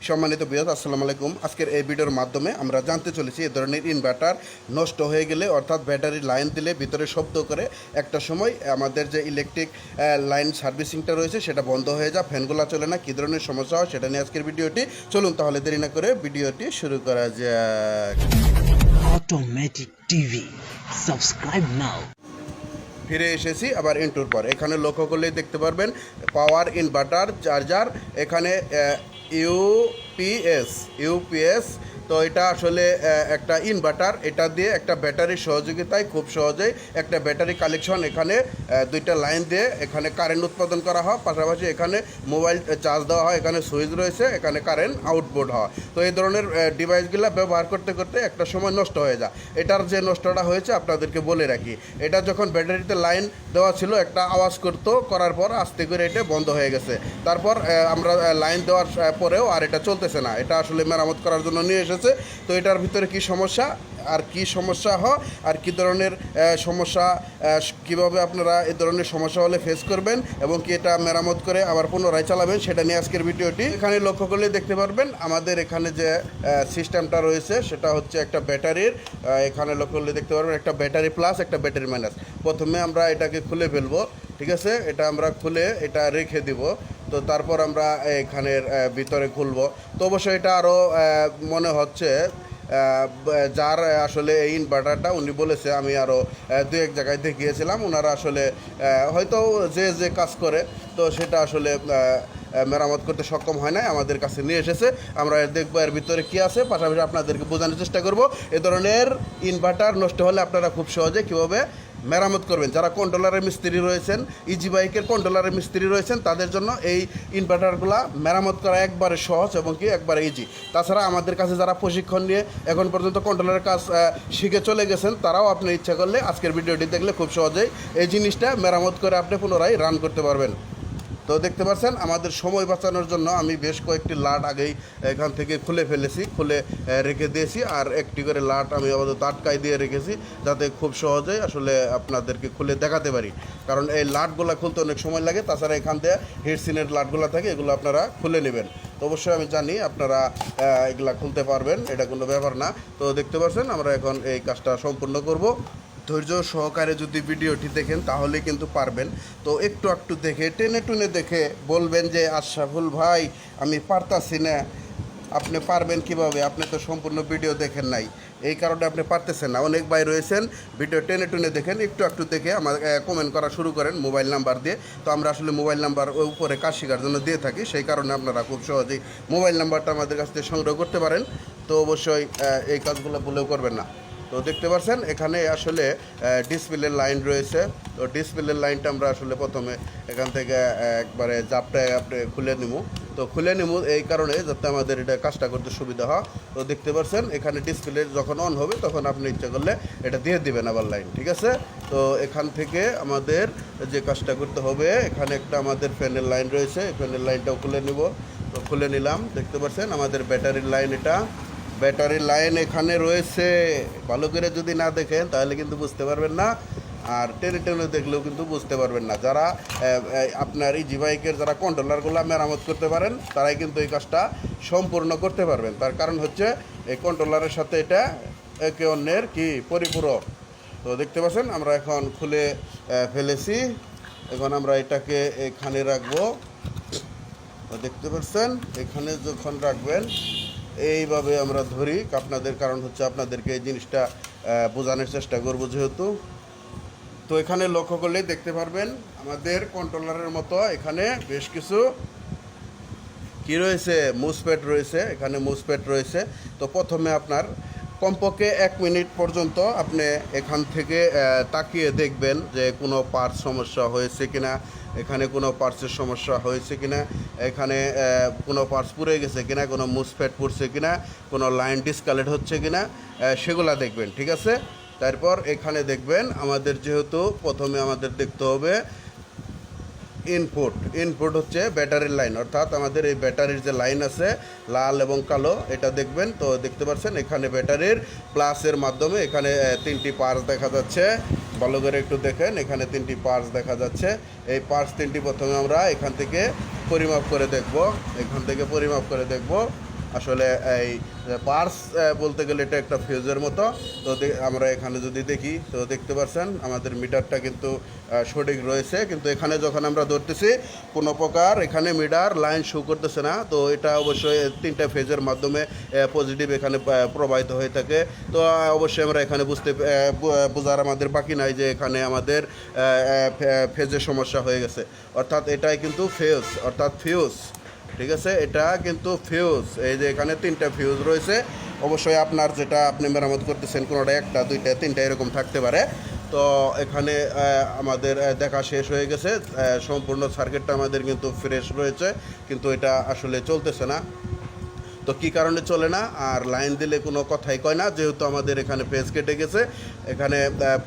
সম্মানিত ভিউয়ার্স, আসসালামু আলাইকুম। আজকের এই ভিডিওর মাধ্যমে আমরা জানতে চলেছি এই ধরনের ইনভার্টার নষ্ট হয়ে গেলে, অর্থাৎ ব্যাটারি লাইন দিলে ভিতরে শব্দ করে একটা সময় আমাদের যে ইলেকট্রিক লাইন সার্ভিসিংটা রয়েছে সেটা বন্ধ হয়ে যায়, ফ্যানগুলো চলে না, কী ধরনের সমস্যা হয় সেটা নিয়ে আজকের ভিডিওটি। চলুন তাহলে দেরি না করে ভিডিওটি শুরু করা যাক। অটোমেটিক টিভি, সাবস্ক্রাইব নাও। ফিরে এসেছি আবার ইন্টুর পর। এখানে লক্ষ্য করলেই দেখতে পারবেন পাওয়ার ইনভার্টার চার্জার, এখানে ইউপিএস। তো এটা আসলে একটা ইনভার্টার, এটা দিয়ে একটা ব্যাটারির সহযোগিতায় খুব সহজেই একটা ব্যাটারি কালেকশন, এখানে দুইটা লাইন দিয়ে এখানে কারেন্ট উৎপাদন করা হয়, পাশাপাশি এখানে মোবাইল চার্জ দেওয়া হয়, এখানে সুইচ রয়েছে, এখানে কারেন্ট আউটপুট হয়। তো এই ধরনের ডিভাইসগুলো ব্যবহার করতে করতে একটা সময় নষ্ট হয়ে যায়। এটার যে নষ্টটা হয়েছে আপনাদেরকে বলে রাখি, এটা যখন ব্যাটারিতে লাইন দেওয়া ছিল একটা আওয়াজ করতো, করার পর আস্তে করে এটা বন্ধ হয়ে গেছে। তারপর আমরা লাইন দেওয়ার পরেও আর এটা চলতেছে না, এটা আসলে মেরামত করার জন্য নিয়ে এসেছে। তো এটার ভিতরে কি সমস্যা আর কি সমস্যা হয় আর কি ধরনের সমস্যা, কিভাবে আপনারা এই ধরনের সমস্যা হলে ফেস করবেন এবং কি এটা মেরামত করে আবার পুনরায় চালাবেন, সেটা নিয়ে আজকের ভিডিওটি। এখানে লক্ষ্য করলে দেখতে পারবেন আমাদের এখানে যে সিস্টেমটা রয়েছে সেটা হচ্ছে একটা ব্যাটারির, এখানে লক্ষ্য করলে দেখতে পারবেন একটা ব্যাটারি প্লাস একটা ব্যাটারি মাইনাস। প্রথমে আমরা এটাকে খুলে ফেলবো, ঠিক আছে, এটা আমরা খুলে এটা রেখে দিব। তো তারপর আমরা এখানের ভিতরে খুলবো। তো অবশ্যই এটা আরও মনে হচ্ছে যার আসলে এই ইনভার্টারটা উনি বলেছে, আমি আরও দু এক জায়গায় দেখিয়েছিলাম, ওনারা আসলে হয়তো যে কাজ করে তো সেটা আসলে মেরামত করতে সক্ষম হয় না, আমাদের কাছে নিয়ে এসেছে। আমরা দেখবো এর ভিতরে কী আছে, পাশাপাশি আপনাদেরকে বোঝানোর চেষ্টা করব এ ধরনের ইনভার্টার নষ্ট হলে আপনারা খুব সহজে কীভাবে মেরামত করবেন। যারা কন্ট্রোলারের মিস্ত্রি রয়েছেন, ইজি বাইকের কন্ট্রোলারের মিস্ত্রি রয়েছেন, তাদের জন্য এই ইনভার্টারগুলো মেরামত করা একবারে সহজ এবং কি একবারে ইজি। তাছাড়া আমাদের কাছে যারা প্রশিক্ষণ নিয়ে এখন পর্যন্ত কন্ট্রোলারের কাজ শিখে চলে গেছেন, তারাও আপনি ইচ্ছা করলে আজকের ভিডিওটি দেখলে খুব সহজেই এই জিনিসটা মেরামত করে আপনি পুনরায় রান করতে পারবেন। তো দেখতে পাচ্ছেন আমাদের সময় বাঁচানোর জন্য আমি বেশ কয়েকটি লাট আগেই এখান থেকে খুলে ফেলেছি, খুলে রেখে দিয়েছি, আর একটি করে লাট আমি আপাতত আটকাই দিয়ে রেখেছি যাতে খুব সহজেই আসলে আপনাদেরকে খুলে দেখাতে পারি, কারণ এই লাটগুলো খুলতে অনেক সময় লাগে। তাছাড়া এখান থেকে হিটসিনের লাটগুলো থাকে, এগুলো আপনারা খুলে নেবেন। তো অবশ্যই আমি জানি আপনারা এগুলা খুলতে পারবেন, এটা কোনো ব্যাপার না। তো দেখতে পাচ্ছেন আমরা এখন এই কাজটা সম্পূর্ণ করব। ধৈর্য সহকারে যদি ভিডিওটি দেখেন তাহলে কিন্তু পারবেন। তো একটু দেখে টেনে দেখে বলবেন যে আশরাফুল ভাই আমি পারতাছি না। আপনি পারবেন কিভাবে? আপনি তো সম্পূর্ণ ভিডিও দেখেন নাই, এই কারণে আপনি পারতেছেন না। অনেক ভাই রয়েছেন ভিডিও টেনে দেখেন, একটু দেখে আমার কমেন্ট করা শুরু করেন মোবাইল নাম্বার দিয়ে। তো আমরা আসলে মোবাইল নাম্বার ওই উপরে কাজ শেখার জন্য দিয়ে থাকি, সেই কারণে আপনারা খুব সহজেই মোবাইল নাম্বারটা আমাদের কাছ থেকে সংগ্রহ করতে পারেন। তো অবশ্যই এই কাজগুলো ভুলেও করবেন না। তো দেখতে পাচ্ছেন এখানে আসলে ডিসপ্লের লাইন রয়েছে। তো ডিসপ্লের লাইনটা আমরা আসলে প্রথমে এখান থেকে একবারে জাপটায় আপনি খুলে নিব। তো খুলে নিব এই কারণে যাতে আমাদের এটা কাজটা করতে সুবিধা হয়। তো দেখতে পাচ্ছেন এখানে ডিসপ্লে যখন অন হবে তখন আপনি ইচ্ছা করলে এটা দিয়ে দিবেন আবার লাইন, ঠিক আছে। তো এখান থেকে আমাদের যে কাজটা করতে হবে, এখানে একটা আমাদের ফ্যানের লাইন রয়েছে, ফ্যানের লাইনটাও খুলে নিব। তো খুলে নিলাম, দেখতে পাচ্ছেন আমাদের ব্যাটারির লাইন, এটা ব্যাটারির লাইন এখানে রয়েছে। ভালো করে যদি না দেখেন তাহলে কিন্তু বুঝতে পারবেন না, আর টেনে দেখলেও কিন্তু বুঝতে পারবেন না। যারা আপনার ইজি বাইকের যারা কন্ট্রোলারগুলো মেরামত করতে পারেন তারাই কিন্তু এই কাজটা সম্পূর্ণ করতে পারবেন। তার কারণ হচ্ছে এই কন্ট্রোলারের সাথে এটা একে অন্যের কি পরিপূরক। তো দেখতে পাচ্ছেন আমরা এখন খুলে ফেলেছি, এখন আমরা এটাকে এখানে রাখবো। তো দেখতে পাচ্ছেন এখানে যখন রাখবেন এইভাবে আমরা ধরি আপনাদের, কারণ হচ্ছে আপনাদেরকে এই জিনিসটা বোঝানোর চেষ্টা করবো যেহেতু। তো এখানে লক্ষ্য করলেই দেখতে পারবেন আমাদের কন্ট্রোলারের মতো এখানে বেশ কিছু কি রয়েছে, মুসপেট রয়েছে, এখানে মুসপেট রয়েছে। তো প্রথমে আপনার কমপক্ষে 1 মিনিট পর্যন্ত আপনি এখান থেকে তাকিয়ে দেখবেন যে কোনো পার্টস সমস্যা হয়েছে কিনা, এখানে কোনো পার্টসের সমস্যা হয়েছে কিনা, এখানে কোনো পার্টস পুড়ে গেছে কিনা, কোনো মুসপেট পুড়ছে কিনা, কোনো লাইন ডিসকানেক্ট হচ্ছে কিনা, সেগুলা দেখবেন, ঠিক আছে। তারপর এখানে দেখবেন আমাদের যেহেতু প্রথমে আমাদের দেখতে হবে ইনপুট হচ্ছে ব্যাটারির লাইন, অর্থাৎ আমাদের এই ব্যাটারির যে লাইন আছে লাল এবং কালো, এটা দেখবেন। তো দেখতে পাচ্ছেন এখানে ব্যাটারির প্লাসের মাধ্যমে এখানে 3টি পার্স দেখা যাচ্ছে, ভালো করে একটু দেখেন, এখানে 3টি পার্স দেখা যাচ্ছে। এই পার্স 3টি প্রথমে আমরা এখান থেকে পরিমাপ করে দেখব, এখান থেকে পরিমাপ করে দেখব। আসলে এই পার্স বলতে গেলে এটা একটা ফিউজের মতো। তো আমরা এখানে যদি দেখি তো দেখতে পাচ্ছেন আমাদের মিটারটা কিন্তু সঠিক রয়েছে, কিন্তু এখানে যখন আমরা ধরতেছি কোনো প্রকার এখানে মিটার লাইন শো করতেছে না। তো এটা অবশ্যই 3টা ফেজের মাধ্যমে পজিটিভ এখানে প্রবাহিত হয়ে থাকে। তো অবশ্যই আমরা এখানে বোঝার আমাদের বাকি নাই যে এখানে আমাদের ফেজের সমস্যা হয়ে গেছে, অর্থাৎ এটাই কিন্তু ফিউজ। ঠিক আছে, এটা কিন্তু ফিউজ। এই যে এখানে 3টা ফিউজ রয়েছে। অবশ্যই আপনার যেটা আপনি মেরামত করতেছেন কোনোটা 1টা 2টা 3টা এরকম থাকতে পারে। তো এখানে আমাদের দেখা শেষ হয়ে গেছে, সম্পূর্ণ সার্কিটটা আমাদের কিন্তু ফ্রেশ রয়েছে, কিন্তু এটা আসলে চলতেছে না। তো কী কারণে চলে না আর লাইন দিলে কোনো কথাই কয় না, যেহেতু আমাদের এখানে ফেজ কেটে গেছে, এখানে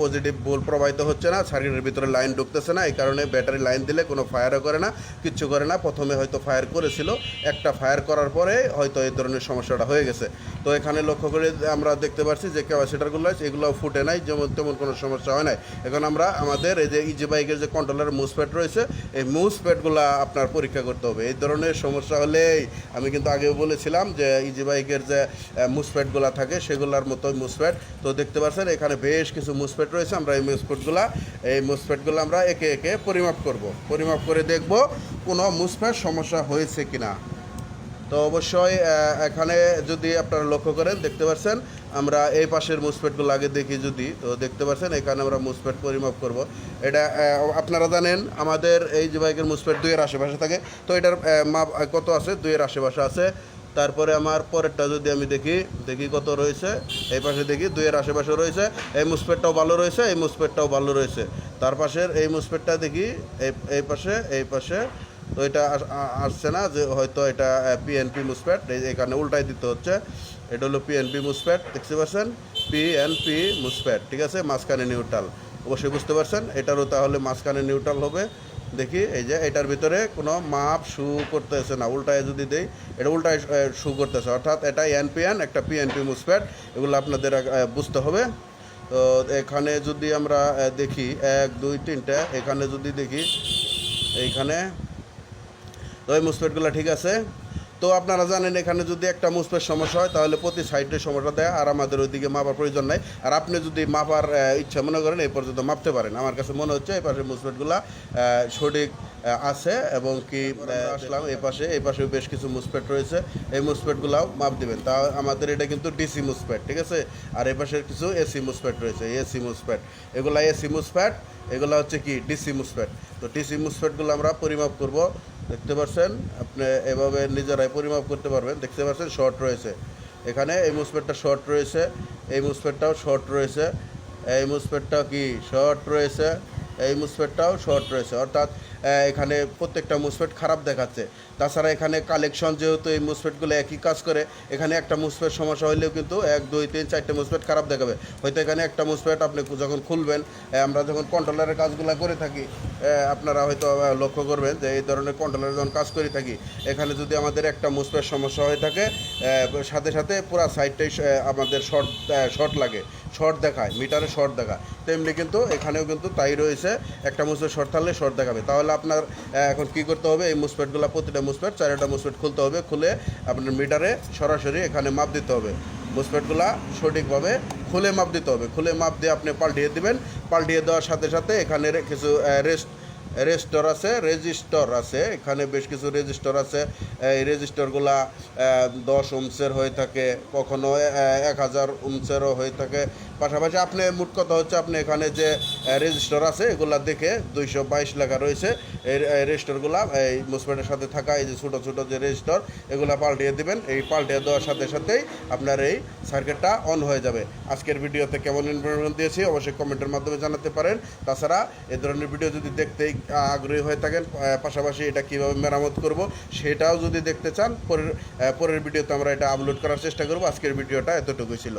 পজিটিভ বোল প্রবাহিত হচ্ছে না, সার্কিটের ভিতরে লাইন ঢুকতেছে না। এই কারণে ব্যাটারি লাইন দিলে কোনো ফায়ারও করে না, কিচ্ছু করে না। প্রথমে হয়তো ফায়ার করেছিল, একটা ফায়ার করার পরে হয়তো এই ধরনের সমস্যাটা হয়ে গেছে। তো এখানে লক্ষ্য করে আমরা দেখতে পাচ্ছি যে ক্যাপাসিটারগুলো আছে এগুলো ফুটে নাই, যেমন তেমন কোনো সমস্যা হয় নাই। এখন আমরা আমাদের এই যে ইজি বাইকের যে কন্ট্রোলার মুসপ্যাড রয়েছে, এই মুসপ্যাডগুলো আপনার পরীক্ষা করতে হবে। এই ধরনের সমস্যা হলেই আমি কিন্তু আগেও বলেছিলাম যে ইজি বাইকের যে মুসপ্যাডগুলো থাকে সেগুলোর মতো মুসপ্যাড। তো দেখতে পাচ্ছেন এখানে বেশ কিছু মুসপ্যাড রয়েছে। আমরা এই মুসপ্যাডগুলো আমরা একে একে পরিমাপ করে দেখব কোনো মুসপ্যাড সমস্যা হয়েছে কিনা। তো অবশ্যই এখানে যদি আপনারা লক্ষ্য করেন দেখতে পাচ্ছেন আমরা এই পাশের মুসপ্যাডগুলো আগে দেখি যদি, তো দেখতে পাচ্ছেন এখানে আমরা মুসপ্যাড পরিমাপ করব। এটা আপনারা জানেন আমাদের এই যে বাইকের মুসপ্যাড 2-এর আশেপাশে থাকে। তো এটার মাপ কত আছে? 2-এর আশেপাশে আছে। তারপরে আমার পরেরটা যদি আমি দেখি কত রয়েছে, এই পাশে দেখি 2-এর আশেপাশে রয়েছে। এই মুসপ্যাডটাও ভালো রয়েছে, এই মুসপ্যাডটাও ভালো রয়েছে। তার পাশের এই মুসপ্যাডটা দেখি এই পাশে। তো এটা আসছে না, যে হয়তো এটা পিএনপি মুসপ্যাড, এখানে উল্টাই দিতে হচ্ছে। এটা হলো পিএনপি মুসপ্যাড, দেখতে পাচ্ছেন পিএনপি মুসপ্যাড। ঠিক আছে, মাঝখানে নিউট্রাল। অবশ্যই বুঝতে পারছেন এটারও তাহলে মাঝখানে নিউট্রাল হবে। দেখি এই যে এটার ভিতরে কোনো মাপ শু করতেছে না, উল্টায় যদি দেই এটা উল্টায় শু করতেছে, অর্থাৎ এটা এনপিএন একটা পিএনপি মুসপ্যাড। এগুলো আপনাদের বুঝতে হবে। তো এখানে যদি আমরা দেখি 1 2 3টা, এখানে যদি দেখি এইখানে, তো এই মুসপ্যাডগুলো ঠিক আছে। তো আপনারা জানেন এখানে যদি একটা মুসপ্যাড সমস্যা হয় তাহলে প্রতি সাইডে সমস্যা দেয়, আর আমাদের ওইদিকে মাপার প্রয়োজন নাই। আর আপনি যদি মাপার ইচ্ছা মনে করেন এই পর্যন্ত মাপতে পারেন। আমার কাছে মনে হচ্ছে এই পাশে মুসপ্যাডগুলো সঠিক আছে, এবং কি আসলাম এই পাশেও বেশ কিছু মুসপ্যাড রয়েছে, এই মুসপ্যাডগুলোও মাপ দিবেন। তা আমাদের এটা কিন্তু ডিসি মুসপ্যাড, ঠিক আছে। আর এই পাশের কিছু এসি মুসপ্যাড রয়েছে, এসি মুসপ্যাড, এগুলো হচ্ছে কি ডিসি মুসপ্যাড। তো ডিসি মুসপ্যাডগুলো আমরা পরিমাপ করব। দেখতে পাচ্ছেন আপনি এভাবে নিজেরাই পরিমাপ করতে পারবেন। দেখতে পাচ্ছেন শর্ট রয়েছে এখানে, এই মুসপ্যাডটা শর্ট রয়েছে, এই মুসপ্যাডটাও শর্ট রয়েছে, এই মুসপ্যাডটাও কি শর্ট রয়েছে, এই মুসপ্যাডটাও শর্ট রয়েছে, অর্থাৎ এখানে প্রত্যেকটা মুসপ্যাড খারাপ দেখাচ্ছে। তাছাড়া এখানে কালেকশন যেহেতু এই মুসপ্যাডগুলো একই কাজ করে, এখানে একটা মুসপ্যাড সমস্যা হলেও কিন্তু 1 2 3 4টে মুসপ্যাড খারাপ দেখাবে। হয়তো এখানে একটা মুসপ্যাড আপনি যখন খুলবেন, আমরা যখন কন্ট্রোলারের কাজগুলো করে থাকি, আপনারা হয়তো লক্ষ্য করবেন যে এই ধরনের কন্ট্রোলারে যখন কাজ করে থাকি, এখানে যদি আমাদের একটা মুসপ্যাড সমস্যা হয়ে থাকে, সাথে সাথে পুরো সাইডটাই আমাদের শর্ট লাগে, শর্ট দেখায়, মিটারে শর্ট দেখায়। তেমনি কিন্তু এখানেও কিন্তু তাই রয়েছে, একটা মুসপ্যাড শর্ট থাকলে শর্ট দেখাবে। তাহলে আপনার এখন কী করতে হবে, এই মুসপ্যাডগুলো প্রতিটা মুসপ্যাড 4টা মুসপ্যাড খুলতে হবে, খুলে আপনার মিটারে সরাসরি এখানে মাপ দিতে হবে। মুসপ্যাডগুলো সঠিকভাবে খুলে মাপ দিতে হবে, খুলে মাপ দিয়ে আপনি পাল্টিয়ে দেবেন। পাল্টিয়ে দেওয়ার সাথে সাথে এখানে কিছু রেজিস্টর আছে, এখানে বেশ কিছু রেজিস্টর আছে। এই রেজিস্টরগুলা 10 ওহমের হয়ে থাকে, কখনো 1000 ওহমেরও হয়ে থাকে। পাশাপাশি আপনি মোট কথা হচ্ছে আপনি এখানে যে রেজিস্টর আছে এগুলা দেখে 222 লেখা রয়েছে, এই রেজিস্টরগুলা এই মুসপ্যাডের সাথে থাকা এই যে ছোটো ছোটো যে রেজিস্টর, এগুলা পাল্টিয়ে দেবেন। এই পাল্টিয়ে দেওয়ার সাথে সাথেই আপনার এই সার্কিটটা অন হয়ে যাবে। আজকের ভিডিওতে কেমন ইনফরমেশন দিয়েছি অবশ্যই কমেন্টের মাধ্যমে জানাতে পারেন। তাছাড়া এ ধরনের ভিডিও যদি দেখতেই আগ্রহী হয়ে থাকেন, পাশাপাশি এটা কীভাবে মেরামত করব সেটাও যদি দেখতে চান, পরের ভিডিওতে আমরা এটা আপলোড করার চেষ্টা করব। আজকের ভিডিওটা এতটুকুই ছিল।